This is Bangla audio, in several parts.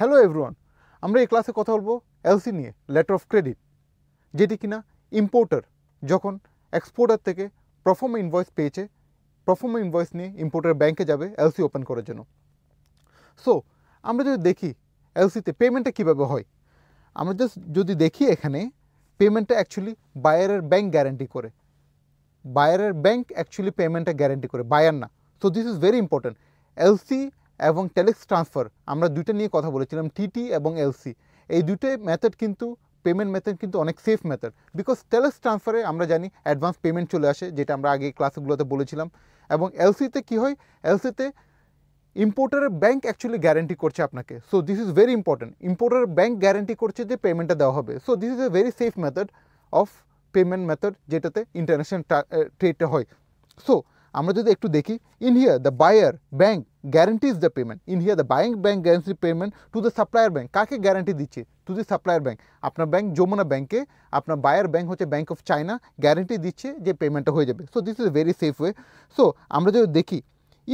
হ্যালো এভরিওয়ান, আমরা এই ক্লাসে কথা বলবো এলসি নিয়ে, লেটার অফ ক্রেডিট, যেটি কিনা ইম্পোর্টার যখন এক্সপোর্টার থেকে প্রফর্মা ইনভয়েস পেয়েছে, প্রফর্মা ইনভয়েস নিয়ে ইম্পোর্টার ব্যাংকে যাবে এলসি ওপেন করার জন্য। সো আমরা যদি দেখি এলসিতে পেমেন্টটা কীভাবে হয়, আমরা জাস্ট যদি দেখি এখানে পেমেন্টটা অ্যাকচুয়ালি বায়ারের ব্যাংক গ্যারান্টি করে, বায়ারের ব্যাংক অ্যাকচুয়ালি পেমেন্টটা গ্যারান্টি করে, বায়ার না। So this is very important. LC এবং টেলেক্স ট্রান্সফার আমরা দুইটা নিয়ে কথা বলেছিলাম, টিটি এবং এলসি। এই দুটোই মেথড কিন্তু পেমেন্ট মেথড কিন্তু অনেক সেফ মেথড, বিকজ টেলেক্স ট্রান্সফারে আমরা জানি অ্যাডভান্স পেমেন্ট চলে আসে, যেটা আমরা আগে ক্লাসগুলোতে বলেছিলাম। এবং এলসিতে কী হয়, এলসিতে ইম্পোর্টারের ব্যাংক অ্যাকচুয়ালি গ্যারান্টি করছে আপনাকে। So this is very important, ইম্পোর্টারের ব্যাংক গ্যারান্টি করছে যে পেমেন্টটা দেওয়া হবে। So this is a very safe method of payment method, যেটাতে ইন্টারন্যাশনাল ট্রেডটা হয়। সো আমরা যদি একটু দেখি, in here the buyer bank guarantees the payment, in here the buyer bank guarantee payment to the supplier bank. কাকে গ্যারান্টি দিচ্ছে? To the supplier bank. আপনার ব্যাংক যমুনা ব্যাংকে, আপনার বায়ার ব্যাংক হচ্ছে ব্যাংক অফ চায়না, গ্যারান্টি দিচ্ছে যে পেমেন্টটা হয়ে যাবে। So this is a very safe way. So আমরা যদি দেখি,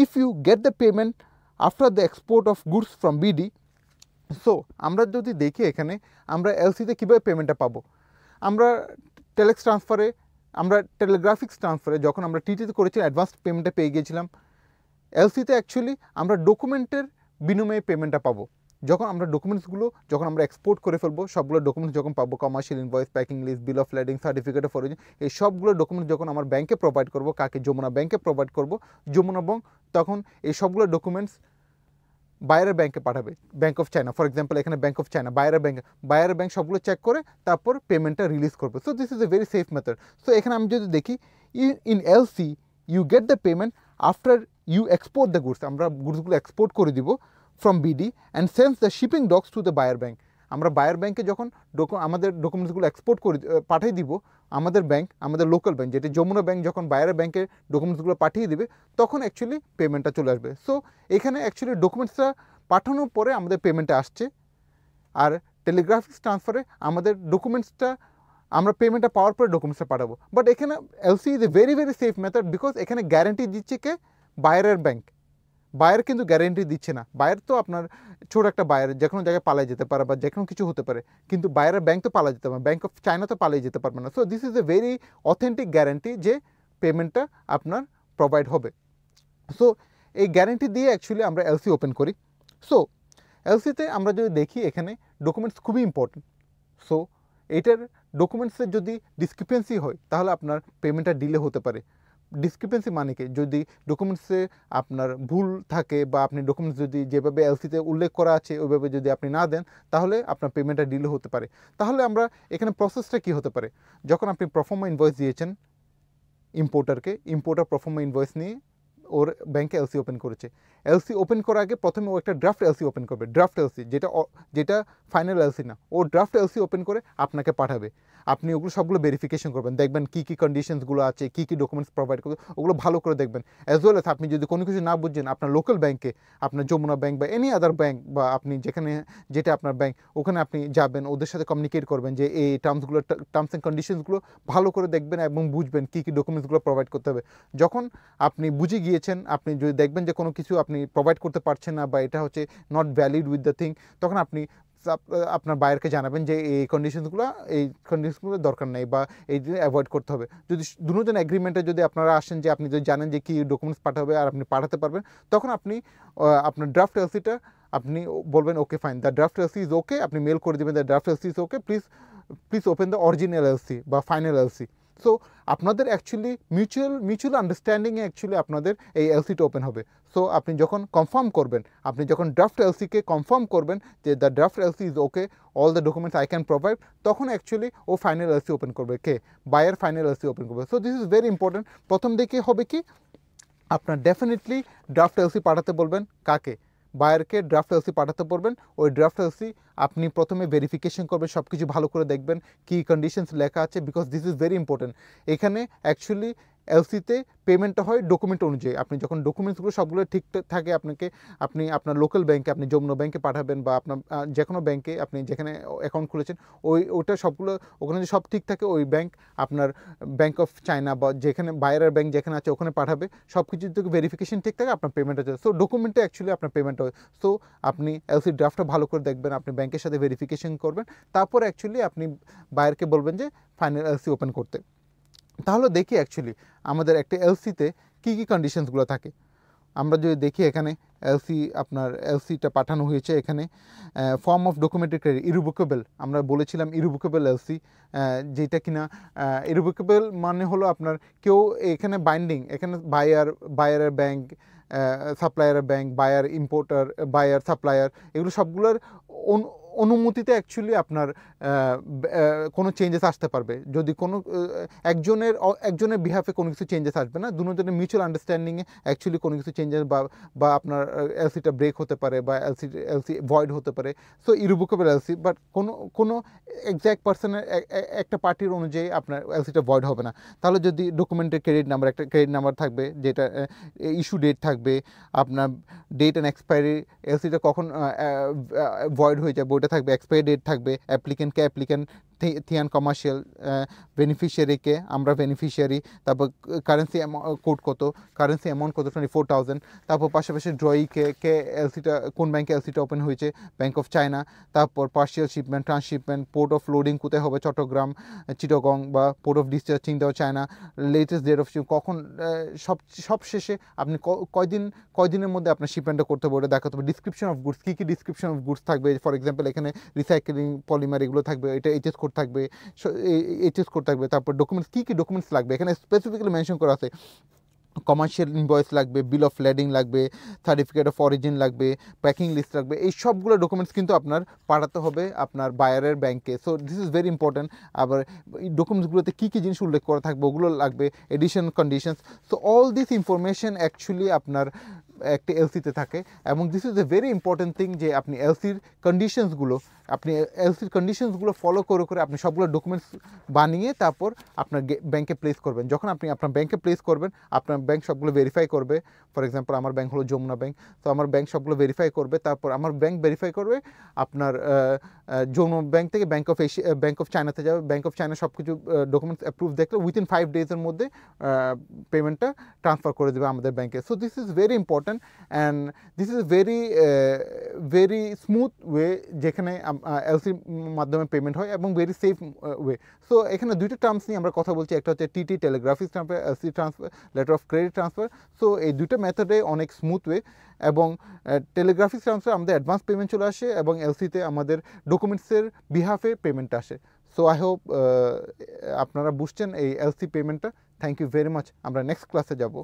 if you get the payment after the export of goods from BD. So আমরা যদি দেখি এখানে আমরা এলসিতে কীভাবে পেমেন্টটা পাবো, আমরা টেলেক্স ট্রান্সফারে, আমরা টেলিগ্রাফিক্স ট্রান্সফারে যখন আমরা টিটিতে করেছি অ্যাডভান্স পেমেন্টটা পেয়ে গিয়েছিলাম। এলসিতে অ্যাকচুয়ালি আমরা ডকুমেন্টের বিনিময়ে পেমেন্টটা পাবো। যখন আমরা ডকুমেন্টসগুলো যখন আমরা এক্সপোর্ট করে ফেলবো, সবগুলো ডকুমেন্টস যখন পাবো, commercial invoice, packing list, bill of lading, certificate of origin, এই সবগুলো ডকুমেন্টস যখন আমার ব্যাংকে প্রোভাইড করবো, কাকে? যমুনা ব্যাংকে প্রোভাইড করবো, যমুনা ব্যাংক তখন এই সবগুলো ডকুমেন্টস বায়ারের ব্যাংকে পাঠাবে, bank of China. For example এখানে ব্যাংক অফ চায়না, বায়ারের ব্যাংক সবগুলো চেক করে তারপর পেমেন্টটা রিলিজ করবে। So this is a very safe method. So এখানে আমি যদি দেখি, in LC you get the payment after you export the goods. আমরা গুডসগুলো এক্সপোর্ট করে দিব from BD and sends the shipping docs to the buyer bank. আমরা বায়ার ব্যাংকে যখন আমাদের ডকুমেন্টসগুলো এক্সপোর্ট করে পাঠিয়ে দিব, আমাদের ব্যাংক, আমাদের লোকাল ব্যাংক যেটি যমুনা ব্যাংক, যখন বায়ারের ব্যাংকে ডকুমেন্টসগুলো পাঠিয়ে দিবে, তখন অ্যাকচুয়ালি পেমেন্টটা চলে আসবে। সো এখানে অ্যাকচুয়ালি ডকুমেন্টসটা পাঠানোর পরে আমাদের পেমেন্টটা আসছে। আর টেলিগ্রাফিক্স ট্রান্সফারে আমাদের ডকুমেন্টসটা, আমরা পেমেন্টটা পাওয়ার পরে ডকুমেন্টসটা পাঠাবো। বাট এখানে LC is a very very safe method, because এখানে গ্যারেন্টি দিচ্ছে কে? বায়ারের ব্যাংক। বায়ার কিন্তু গ্যারেন্টি দিচ্ছে না। বায়ার তো আপনার ছোট একটা বায়ার, যে কোনো জায়গায় পালাই যেতে পারে বা যে কোনো কিছু হতে পারে, কিন্তু বায়ারের ব্যাংক তো পালা যেতে পারে, ব্যাংক অফ চায়না তো পালিয়ে যেতে পারবে না। So this is a very authentic guarantee যে পেমেন্টটা আপনার প্রোভাইড হবে। সো এই গ্যারেন্টি দিয়ে অ্যাকচুয়ালি আমরা এলসি ওপেন করি। সো এলসিতে আমরা যদি দেখি, এখানে ডকুমেন্টস খুবই ইম্পর্টেন্ট। সো এটার ডকুমেন্টসের যদি ডিসক্রিপেন্সি হয়, তাহলে আপনার পেমেন্টটা ডিলে হতে পারে। ডিসক্রিপেন্সি মানে কি? যদি ডকুমেন্টসে আপনার ভুল থাকে, বা আপনি ডকুমেন্টস যদি যেভাবে এলসিতে উল্লেখ করা আছে ওইভাবে যদি আপনি না দেন, তাহলে আপনার পেমেন্টটা ডিলে হতে পারে। তাহলে আমরা এখানে প্রসেসটা কি হতে পারে? যখন আপনি প্রফর্মা ইনভয়েস দিয়েছেন ইম্পোর্টারকে, ইম্পোর্টার প্রফর্মা ইনভয়েস নিয়ে ওর ব্যাংকে এলসি ওপেন করেছে। এলসি ওপেন করার আগে প্রথমে ও একটা ড্রাফট এলসি ওপেন করবে, ড্রাফট এলসি, যেটা ফাইনাল এলসি না। ও ড্রাফট এলসি ওপেন করে আপনাকে পাঠাবে। আপনি ওগুলো সবগুলো ভেরিফিকেশন করবেন, দেখবেন কী কী কন্ডিশনসগুলো আছে, কী কী ডকুমেন্টস প্রোভাইড করবে, ওগুলো ভালো করে দেখবেন। অ্যাজ ওয়েল এস আপনি যদি কোনো কিছু না বুঝছেন, আপনার লোকাল ব্যাংকে, আপনার যমুনা ব্যাংক বা এনি আদার ব্যাংক, বা আপনি যেখানে যেটা আপনার ব্যাংক, ওখানে আপনি যাবেন, ওদের সাথে কমিউনিকেট করবেন যে এই টার্মস অ্যান্ড কন্ডিশনসগুলো ভালো করে দেখবেন এবং বুঝবেন কী কী ডকুমেন্টসগুলো প্রোভাইড করতে হবে। যখন আপনি বুঝে গিয়েছেন, আপনি যদি দেখবেন যে কোনো কিছু আপনি প্রোভাইড করতে পারছেন না, বা এটা হচ্ছে not valid with the thing, তখন আপনি আপনার বায়ারকে জানাবেন যে এই কন্ডিশনসগুলো দরকার নেই, বা এই অ্যাভয়েড করতে হবে। যদি দুজন এগ্রিমেন্টে যদি আপনারা আসেন, যে আপনি যদি জানেন যে কী ডকুমেন্টস পাঠাবে আর আপনি পাঠাতে পারবেন, তখন আপনি আপনার ড্রাফট এলসিটা আপনি বলবেন okay fine, the draft LC is okay, আপনি মেল করে দেবেন the draft LC is okay, please open the original LC বা ফাইনাল এলসি। সো আপনাদের অ্যাকচুয়ালি মিউচুয়াল আন্ডারস্ট্যান্ডিংয়ে অ্যাকচুয়ালি আপনাদের এই এলসিটা ওপেন হবে। সো আপনি যখন কনফার্ম করবেন, আপনি যখন ড্রাফট এলসিকে কনফার্ম করবেন যে the draft LC is okay, all the documents I can provide, তখন অ্যাকচুয়ালি ও ফাইনাল এলসি ওপেন করবে। কে? বায়ার ফাইনাল এলসি ওপেন করবে। So this is very important. প্রথম দিকে হবে কি, আপনার ডেফিনেটলি ড্রাফট এলসি পাঠাতে বলবেন কাকে? বায়ারকে ড্রাফট এলসি পাঠাতে বলবেন। ওই ড্রাফট এলসি আপনি প্রথমে ভেরিফিকেশন করবেন, সব কিছু ভালো করে দেখবেন কী কন্ডিশনস লেখা আছে, because this is very important. এখানে অ্যাকচুয়ালি এলসিতে পেমেন্টটা হয় ডকুমেন্ট অনুযায়ী। আপনি যখন ডকুমেন্টসগুলো সবগুলো ঠিক থাকে, আপনি আপনার লোকাল ব্যাংকে, আপনি যমুনা ব্যাংকে পাঠাবেন বা আপনার যে কোনো ব্যাংকে আপনি যেখানে অ্যাকাউন্ট খুলেছেন ওটা সবগুলো ওখানে যদি সব ঠিক থাকে, ওই ব্যাংক আপনার ব্যাংক অফ চায়না বা যেখানে বায়ারের ব্যাংক যেখানে আছে ওখানে পাঠাবে। সব কিছু যদি ভেরিফিকেশন ঠিক থাকে আপনার পেমেন্ট হচ্ছে। সো ডকুমেন্টে অ্যাকচুয়ালি আপনার পেমেন্ট হয়। সো আপনি এলসি ড্রাফটটা ভালো করে দেখবেন, আপনি ব্যাংকের সাথে ভেরিফিকেশন করবেন, তারপরে অ্যাকচুয়ালি আপনি বায়ারকে বলবেন যে ফাইনাল এলসি ওপেন করতে। তাহলে দেখি অ্যাকচুয়ালি আমাদের একটা এলসিতে কী কী কন্ডিশনসগুলো থাকে। আমরা যদি দেখি এখানে এলসিটা পাঠানো হয়েছে, এখানে ফর্ম অফ ডকুমেন্টারি ক্রেডিট ইরিভোকেবল, আমরা বলেছিলাম ইরিভোকেবল এলসি, যেটা কিনা ইরিভোকেবল মানে হলো আপনার কেউ এখানে বাইন্ডিং, এখানে বায়ারের ব্যাংক, সাপ্লায়ারের ব্যাংক, বায়ার সাপ্লায়ার, এগুলো সবগুলোর অনুমতিতে অ্যাকচুয়ালি আপনার কোনো চেঞ্জেস আসতে পারবে। যদি কোনো একজনের বিহাফে কোনো কিছু চেঞ্জেস আসবে না, দুজনের মিউচুয়াল আন্ডারস্ট্যান্ডিংয়ে অ্যাকচুয়ালি কোনো কিছু চেঞ্জেস বা আপনার এলসিটা ব্রেক হতে পারে বা এলসি ভয়েড হতে পারে। সো ইরিভোকেবল এলসি, বাট কোনো এক্স্যাক্ট পার্সনের একটা পার্টির অনুযায়ী আপনার এলসিটা ভয়েড হবে না। তাহলে যদি ডকুমেন্টের একটা ক্রেডিট নাম্বার থাকবে, যেটা ইস্যু ডেট থাকবে, আপনার ডেট অ্যান্ড এক্সপায়ারি, এলসিটা কখন ভয়েড হয়ে যাবে ওটা থাকবে, এক্সপায়ারি ডেট থাকবে, অ্যাপ্লিক্যান্ট থিয়ান কমার্শিয়াল, বেনিফিশিয়ারিকে আমরা বেনিফিশিয়ারি, তারপর কারেন্সি কোড কত, কারেন্সি অ্যামাউন্ট কত 24,000, তারপর পাশাপাশি কে এলসিটা কোন ব্যাংকে এলসিটা ওপেন হয়েছে, ব্যাংক অফ চায়না, তারপর partial shipment, transshipment, port of loading কোথায় হবে, চট্টগ্রাম, চিটাগং, বা port of discharge Qingdao China, latest date of ship কখন, সব শেষে আপনি কয়দিনের মধ্যে আপনার শিপমেন্টটা করতে হবে ওটা দেখাতে হবে। ডিসক্রিপশন অফ গুডস, কী ডিসক্রিপশন অফ গুডস থাকবে, ফর এক্সাম্পল এখানে রিসাইক্লিং পলিমার এগুলো থাকবে, এটা এইচএস কোড থাকবে, তারপর ডকুমেন্টস কী ডকুমেন্টস লাগবে এখানে স্পেসিফিক্যালি মেনশন করা আছে। কমার্শিয়াল ইনভয়েস লাগবে, বিল অফ লেডিং লাগবে, সার্টিফিকেট অফ অরিজিন লাগবে, প্যাকিং লিস্ট লাগবে, এই সবগুলো ডকুমেন্টস কিন্তু আপনার পাঠাতে হবে আপনার বায়ারের ব্যাংকে। So this is very important. আবার এই ডকুমেন্টসগুলোতে কী জিনিস উল্লেখ করা থাকবে ওগুলো লাগবে, addition conditions. So all this information actually আপনার একটা এলসিতে থাকে, এবং this is a very important thing যে আপনি এলসির কন্ডিশনসগুলো ফলো করে আপনি সবগুলো ডকুমেন্টস বানিয়ে তারপর আপনার ব্যাংকে প্লেস করবেন। যখন আপনি আপনার ব্যাংকে প্লেস করবেন, আপনার ব্যাংক সবগুলো ভেরিফাই করবে। ফর এক্সাম্পল আমার ব্যাংক হলো যমুনা ব্যাংক, তো আমার ব্যাংক সবগুলো ভেরিফাই করবে, তারপর আমার ব্যাংক ভেরিফাই করবে আপনার যমুনা ব্যাংক থেকে ব্যাংক অফ চায়নাতে যাবে, ব্যাংক অফ চায়না সব কিছু ডকুমেন্টস অ্যাপ্রুভ দেখলে উইথিন 5 ডেজের মধ্যে পেমেন্টটা ট্রান্সফার করে দেবে আমাদের ব্যাংকে। So this is very important and this is very smooth way যেখানে এলসির মাধ্যমে পেমেন্ট হয়, এবং ভেরি সেফ ওয়ে। সো এখানে দুইটা টার্মস নিয়ে আমরা কথা বলছি, একটা হচ্ছে TT telegraphic transfer, LC transfer, letter of credit transfer. So এই দুইটা মেথডে অনেক স্মুথ ওয়ে, এবং টেলিগ্রাফিক ট্রান্সফার আমাদের অ্যাডভান্স পেমেন্ট চলে আসে, এবং এলসিতে আমাদের ডকুমেন্টসের বিহাফে পেমেন্ট আসে। সো আই হোপ আপনারা বুঝছেন এই এলসি পেমেন্টটা। Thank you very much. আমরা নেক্সট ক্লাসে যাব।